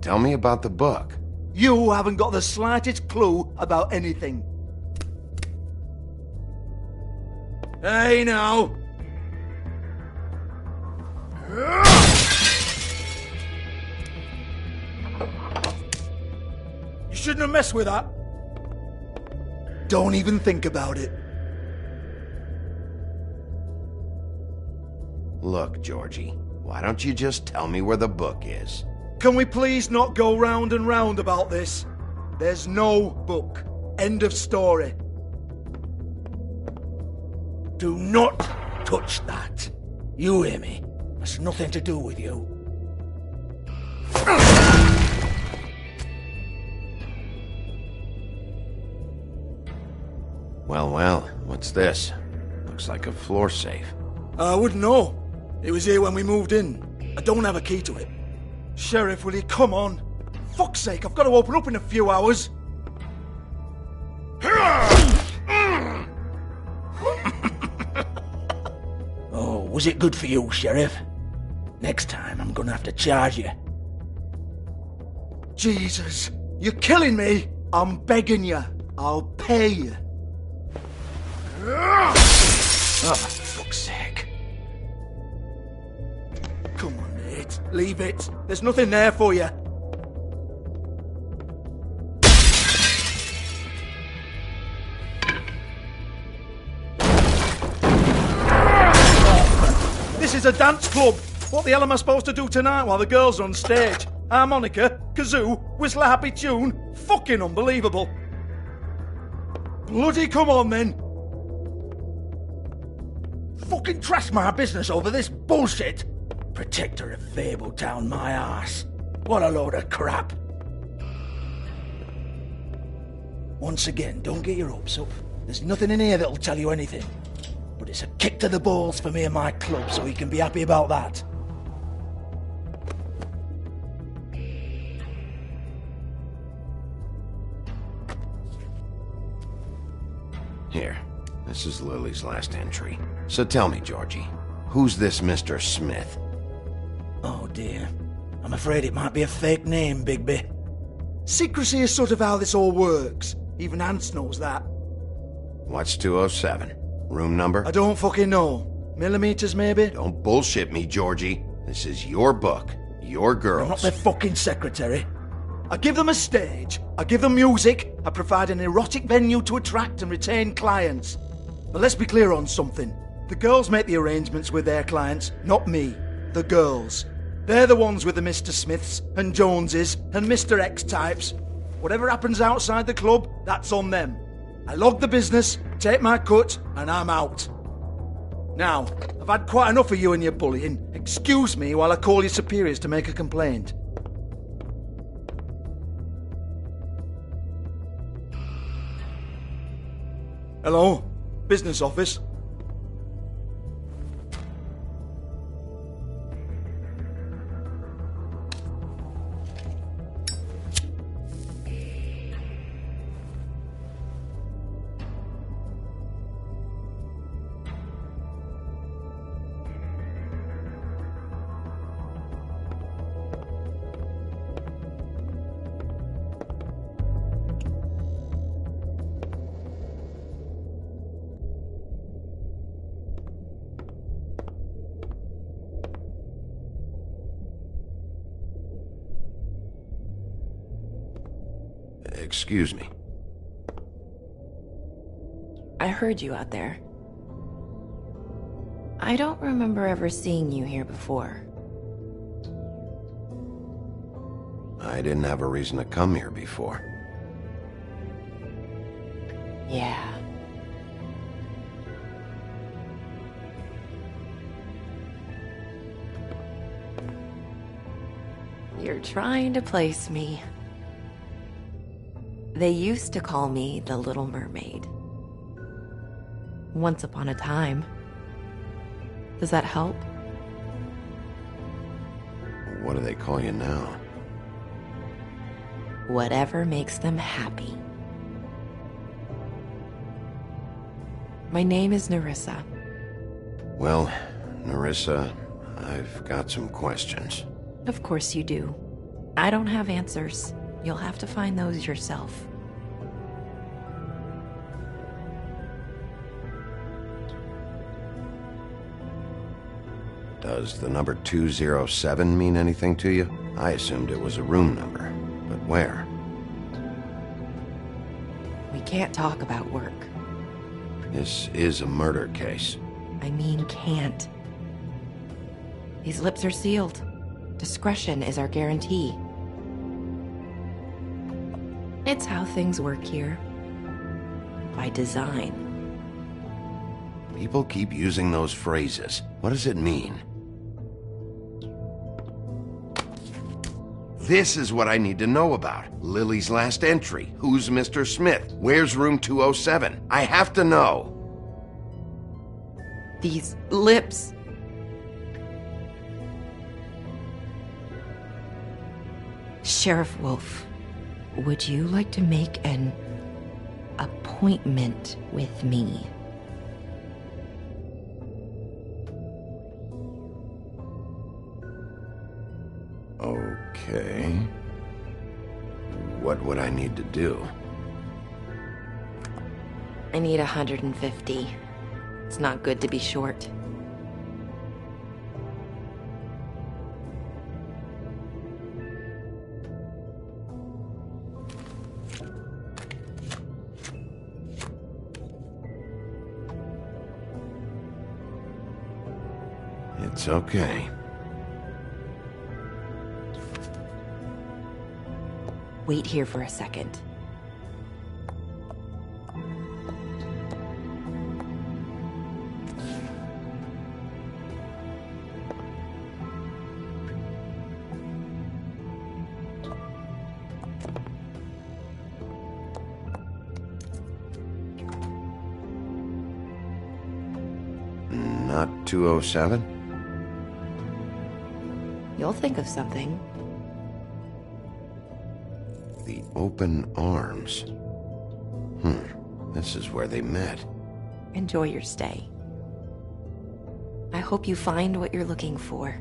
Tell me about the book. You haven't got the slightest clue about anything. Hey, now. You shouldn't have messed with that. Don't even think about it. Look, Georgie, why don't you just tell me where the book is? Can we please not go round and round about this? There's no book. End of story. Do not touch that. You hear me? That's nothing to do with you. Well, well, what's this? Looks like a floor safe. I wouldn't know. It was here when we moved in. I don't have a key to it. Sheriff, will you come on? Fuck's sake, I've got to open up in a few hours. Oh, was it good for you, Sheriff? Next time I'm gonna have to charge you. Jesus, you're killing me. I'm begging you. I'll pay you. Oh, for fuck's sake. Come on, mate. Leave it. There's nothing there for you. This is a dance club. What the hell am I supposed to do tonight while the girls are on stage? Harmonica, kazoo, whistle a happy tune? Fucking unbelievable. Bloody come on, then. Fucking trash my business over this bullshit. Protector of Fabletown, my arse. What a load of crap. Once again, don't get your hopes up. There's nothing in here that'll tell you anything. But it's a kick to the balls for me and my club, so he can be happy about that. Here, this is Lily's last entry. So tell me, Georgie, who's this Mr. Smith? Oh dear. I'm afraid it might be a fake name, Bigby. Secrecy is sort of how this all works. Even Hans knows that. What's 207? Room number? I don't fucking know. Millimeters, maybe? Don't bullshit me, Georgie. This is your book. Your girls. I'm not their fucking secretary. I give them a stage, I give them music, I provide an erotic venue to attract and retain clients. But let's be clear on something. The girls make the arrangements with their clients, not me. The girls. They're the ones with the Mr. Smiths and Joneses and Mr. X types. Whatever happens outside the club, that's on them. I log the business, take my cut, and I'm out. Now, I've had quite enough of you and your bullying. Excuse me while I call your superiors to make a complaint. Hello? Business office? Excuse me. I heard you out there. I don't remember ever seeing you here before. I didn't have a reason to come here before. Yeah. You're trying to place me. They used to call me the Little Mermaid. Once upon a time. Does that help? What do they call you now? Whatever makes them happy. My name is Nerissa. Well, Nerissa, I've got some questions. Of course you do. I don't have answers. You'll have to find those yourself. Does the number 207 mean anything to you? I assumed it was a room number, but where? We can't talk about work. This is a murder case. I mean can't. These lips are sealed. Discretion is our guarantee. It's how things work here. By design. People keep using those phrases. What does it mean? This is what I need to know about. Lily's last entry. Who's Mr. Smith? Where's room 207? I have to know. These lips. Sheriff Wolf, would you like to make an appointment with me? Okay. What would I need to do? I need 150. It's not good to be short. It's okay. Wait here for a second. Not 207? You'll think of something. The open arms. This is where they met. Enjoy your stay. I hope you find what you're looking for.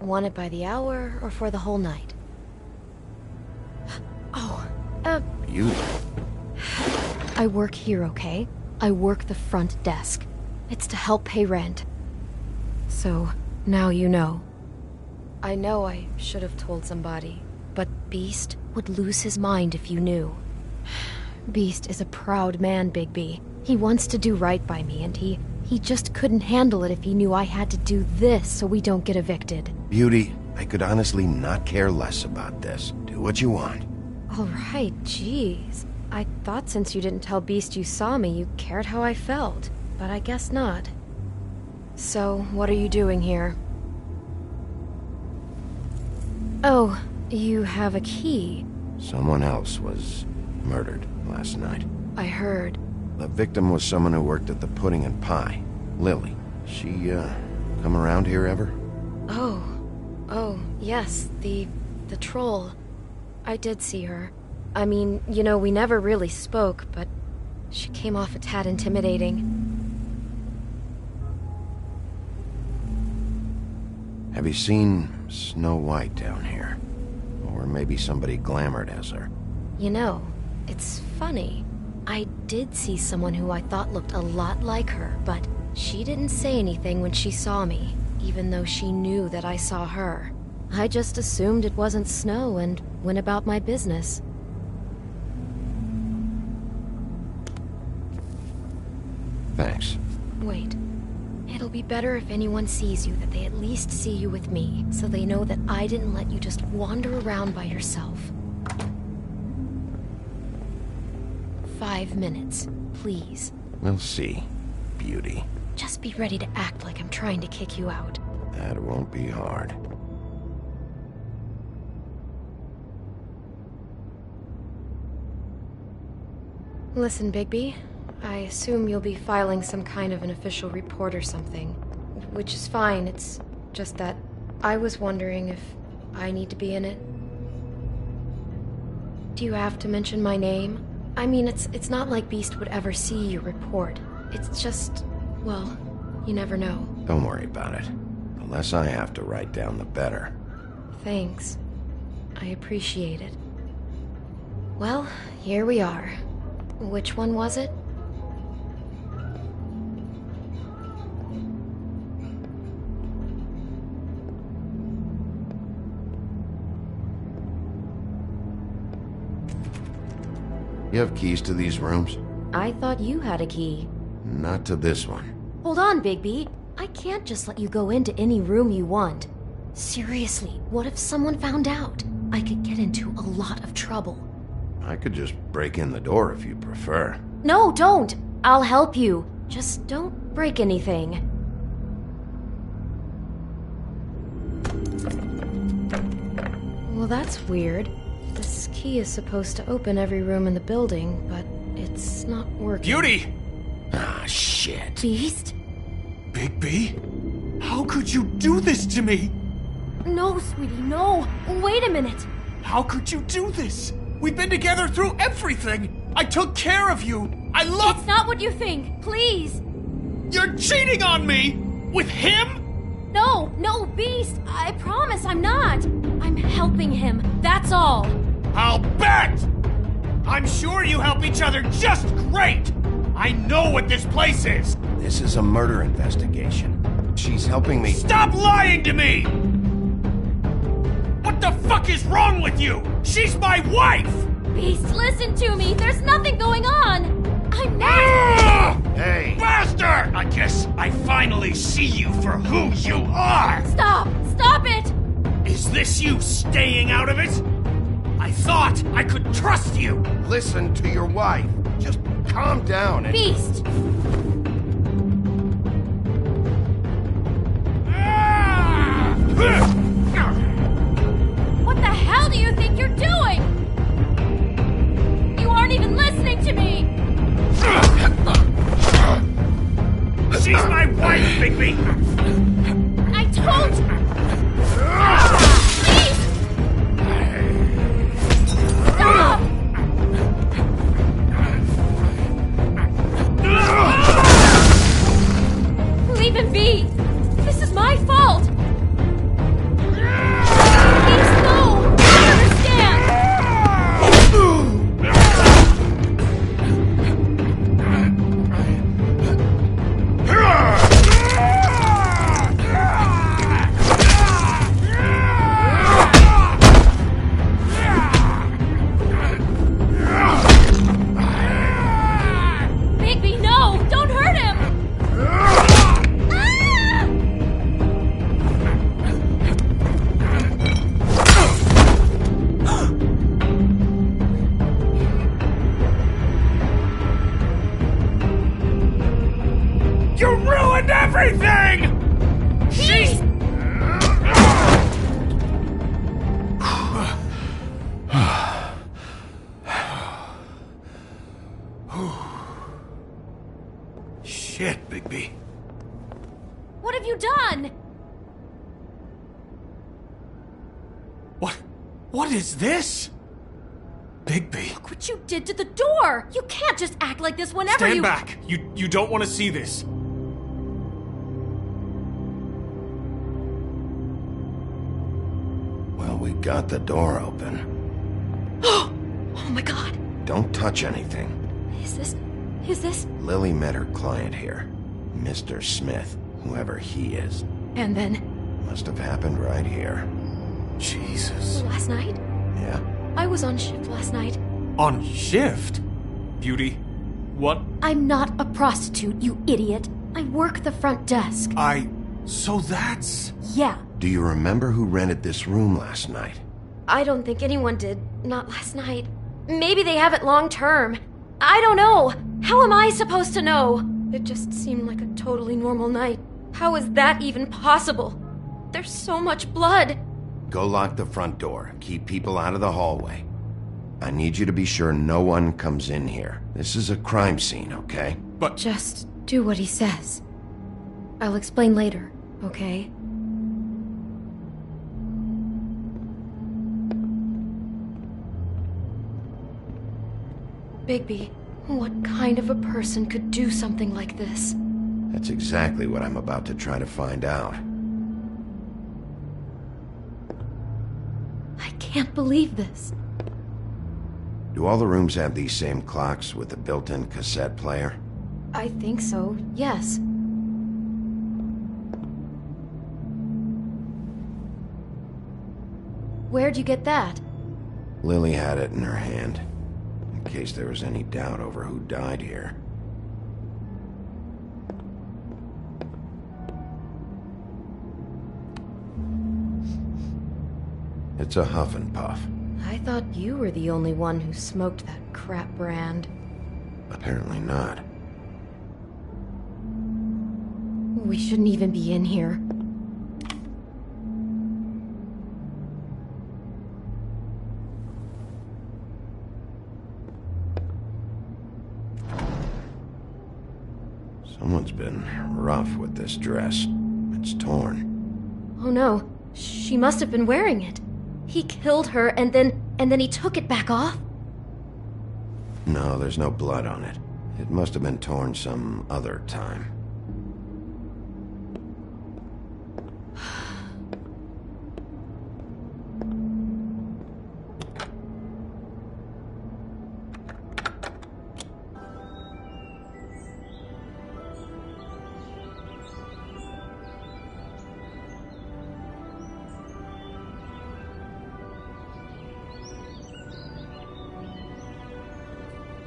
Want it by the hour or for the whole night? Oh, Beauty. I work here, okay? I work the front desk. It's to help pay rent. So, now you know. I know I should have told somebody, but Beast would lose his mind if you knew. Beast is a proud man, Bigby. He wants to do right by me, and he just couldn't handle it if he knew I had to do this so we don't get evicted. Beauty, I could honestly not care less about this. Do what you want. All right, jeez. I thought since you didn't tell Beast you saw me, you cared how I felt. But I guess not. So, what are you doing here? Oh, you have a key. Someone else was murdered last night. I heard. The victim was someone who worked at the Pudding and Pie. Lily. She, come around here ever? Oh, yes, the troll. I did see her. I mean, you know, we never really spoke, but she came off a tad intimidating. Have you seen Snow White down here? Or maybe somebody glamored as her? You know, it's funny. I did see someone who I thought looked a lot like her, but she didn't say anything when she saw me, even though she knew that I saw her. I just assumed it wasn't Snow and went about my business. Thanks. Wait. It'll be better if anyone sees you that they at least see you with me, so they know that I didn't let you just wander around by yourself. 5 minutes, please. We'll see, Beauty. Just be ready to act like I'm trying to kick you out. That won't be hard. Listen, Bigby. I assume you'll be filing some kind of an official report or something. Which is fine, it's just that I was wondering if I need to be in it. Do you have to mention my name? I mean, it's not like Beast would ever see your report. It's just, well, you never know. Don't worry about it. The less I have to write down, the better. Thanks. I appreciate it. Well, here we are. Which one was it? You have keys to these rooms? I thought you had a key. Not to this one. Hold on, Bigby. I can't just let you go into any room you want. Seriously, what if someone found out? I could get into a lot of trouble. I could just break in the door if you prefer. No, don't! I'll help you. Just don't break anything. Well, that's weird. This key is supposed to open every room in the building, but it's not working. Beauty! Ah, shit. Beast? Bigby? How could you do this to me? No, sweetie, no. Wait a minute. How could you do this? We've been together through everything. I took care of you. I love... It's not what you think. Please. You're cheating on me! With him? No, Beast. I promise I'm not. I'm helping him. That's all. I'll bet! I'm sure you help each other just great! I know what this place is! This is a murder investigation. She's helping me... Stop lying to me! What the fuck is wrong with you? She's my wife! Beast, listen to me. There's nothing going on. I'm not... Hey! Bastard! I guess I finally see you for who you are! Stop! Stop it! Is this you staying out of it? I thought I could trust you! Listen to your wife. Just calm down and... Beast! What the hell do you think you're doing? You aren't even listening to me! She's my wife, Bigby! I told you! Please! Stop! Leave him be! This is my fault! What is this? Bigby. Look what you did to the door! You can't just act like this whenever Stand back! You don't want to see this. Well, we got the door open. Oh my god! Don't touch anything. Is this... Lily met her client here. Mr. Smith, whoever he is. And then... Must have happened right here. Jesus. Last night? Yeah? I was on shift last night. On shift? Beauty, what? I'm not a prostitute, you idiot. I work the front desk. So that's... Yeah. Do you remember who rented this room last night? I don't think anyone did. Not last night. Maybe they have it long term. I don't know. How am I supposed to know? It just seemed like a totally normal night. How is that even possible? There's so much blood. Go lock the front door. Keep people out of the hallway. I need you to be sure no one comes in here. This is a crime scene, okay? But... Just do what he says. I'll explain later, okay? Bigby, what kind of a person could do something like this? That's exactly what I'm about to try to find out. I can't believe this. Do all the rooms have these same clocks with a built-in cassette player? I think so, yes. Where'd you get that? Lily had it in her hand, in case there was any doubt over who died here. It's a Huff and Puff. I thought you were the only one who smoked that crap brand. Apparently not. We shouldn't even be in here. Someone's been rough with this dress. It's torn. Oh no, she must have been wearing it. He killed her and then he took it back off? No, there's no blood on it. It must have been torn some other time.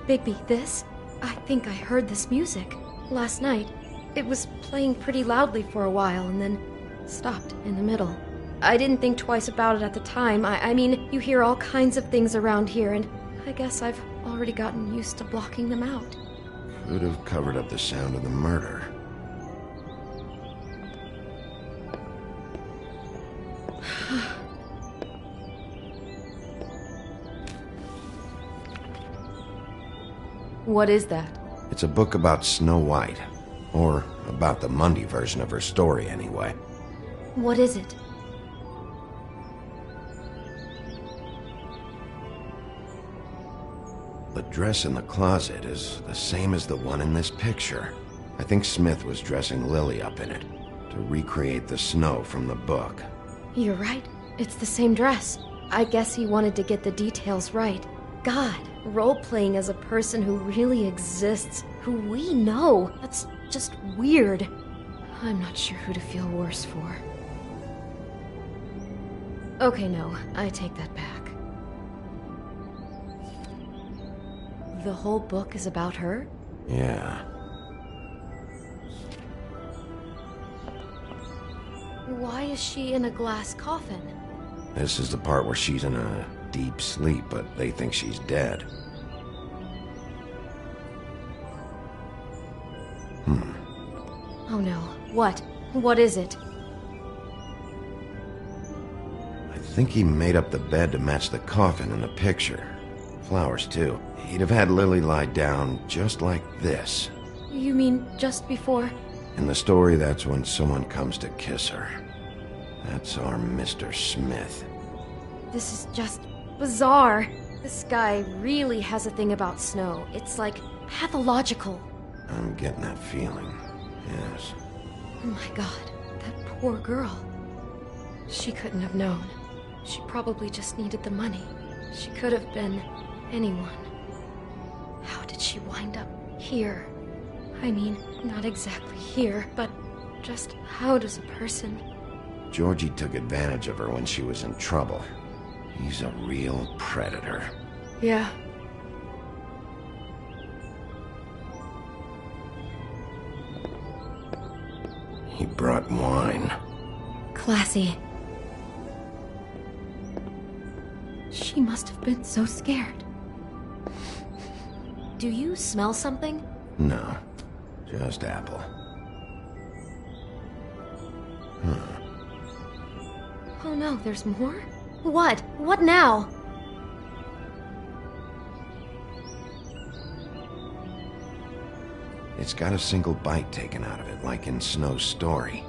Bigby, this? I think I heard this music. Last night. It was playing pretty loudly for a while and then stopped in the middle. I didn't think twice about it at the time. I mean, you hear all kinds of things around here, and I guess I've already gotten used to blocking them out. Could have covered up the sound of the murder. What is that? It's a book about Snow White. Or about the Mundy version of her story, anyway. What is it? The dress in the closet is the same as the one in this picture. I think Smith was dressing Lily up in it, to recreate the snow from the book. You're right. It's the same dress. I guess he wanted to get the details right. God, role-playing as a person who really exists, who we know. That's just weird. I'm not sure who to feel worse for. Okay, no, I take that back. The whole book is about her? Yeah. Why is she in a glass coffin? This is the part where she's in a deep sleep, but they think she's dead. Oh no. What? What is it? I think he made up the bed to match the coffin in the picture. Flowers, too. He'd have had Lily lie down just like this. You mean just before? In the story, that's when someone comes to kiss her. That's our Mr. Smith. This is just bizarre. This guy really has a thing about Snow. It's like pathological. I'm getting that feeling, yes. Oh my god, that poor girl. She couldn't have known. She probably just needed the money. She could have been anyone. How did she wind up here? I mean, not exactly here, but just how does a person... Georgie took advantage of her when she was in trouble. He's a real predator. Yeah. He brought wine. Classy. She must have been so scared. Do you smell something? No, just apple. Oh no, there's more? What? What now? It's got a single bite taken out of it, like in Snow's story.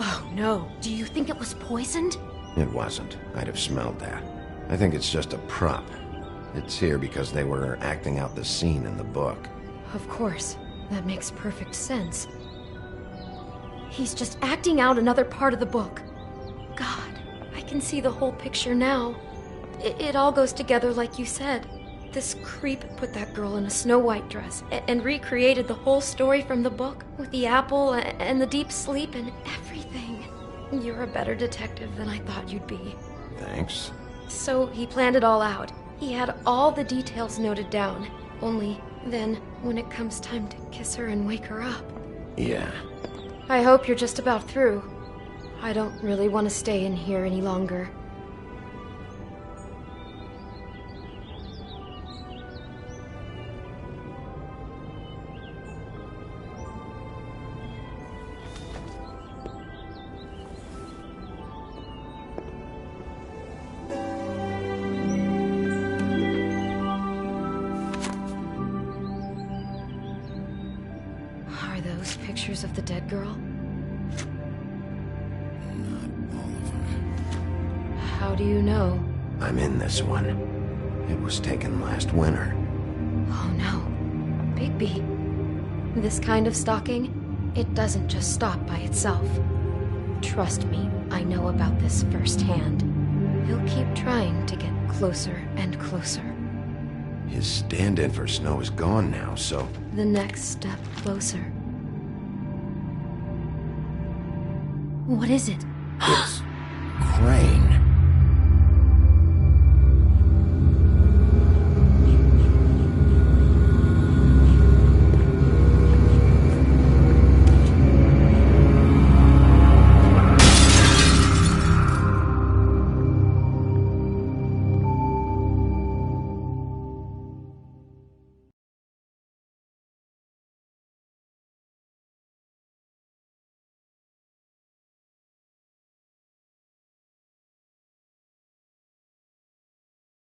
Oh no, do you think it was poisoned? It wasn't. I'd have smelled that. I think it's just a prop. It's here because they were acting out the scene in the book. Of course. That makes perfect sense. He's just acting out another part of the book. God, I can see the whole picture now. It all goes together like you said. This creep put that girl in a Snow White dress and recreated the whole story from the book with the apple and the deep sleep and everything. You're a better detective than I thought you'd be. Thanks. So he planned it all out. He had all the details noted down. Only then, when it comes time to kiss her and wake her up. Yeah. I hope you're just about through. I don't really want to stay in here any longer. Are those pictures of the dead girl? How do you know? I'm in this one. It was taken last winter. Oh no. Bigby. This kind of stalking, it doesn't just stop by itself. Trust me, I know about this firsthand. He'll keep trying to get closer and closer. His stand-in for Snow is gone now, so... The next step closer. What is it? It's Crane.